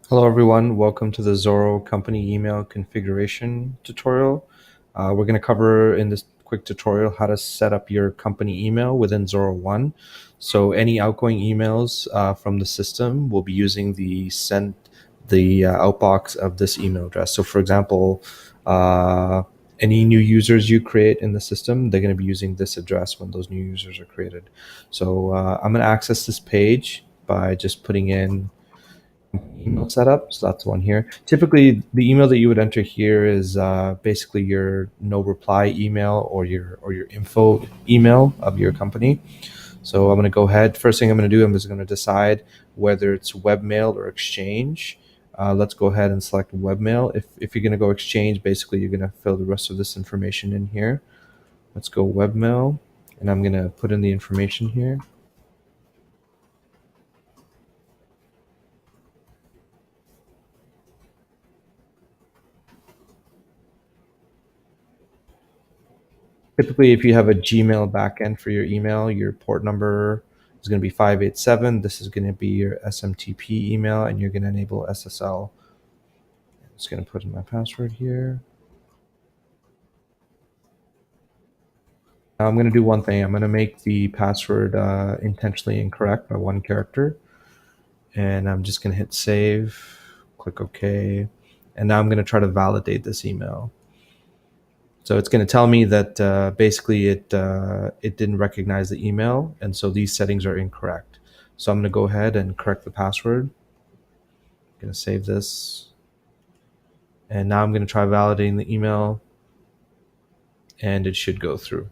Hello everyone, welcome to the Xoro company email configuration tutorial. We're going to cover in this quick tutorial how to set up your company email within Xoro 1. So any outgoing emails from the system will be using the outbox of this email address. So for example, any new users you create in the system, they're going to be using this address when those new users are created. So I'm going to access this page by just putting in email setup. So that's one here. Typically, the email that you would enter here is basically your no reply email or your info email of your company. So I'm going to go ahead. First thing I'm going to do, I'm just going to decide whether it's webmail or exchange. Let's go ahead and select webmail. If you're going to go exchange, basically you're going to fill the rest of this information in here. Let's go webmail, and I'm going to put in the information here. Typically, if you have a Gmail backend for your email, your port number is going to be 587. This is going to be your SMTP email, and you're going to enable SSL. I'm just going to put in my password here. Now I'm going to do one thing. I'm going to make the password intentionally incorrect by one character. And I'm just going to hit save, click OK. And now I'm going to try to validate this email. So it's going to tell me that basically it didn't recognize the email, and so these settings are incorrect. So I'm going to go ahead and correct the password. I'm going to save this, and now I'm going to try validating the email, and it should go through.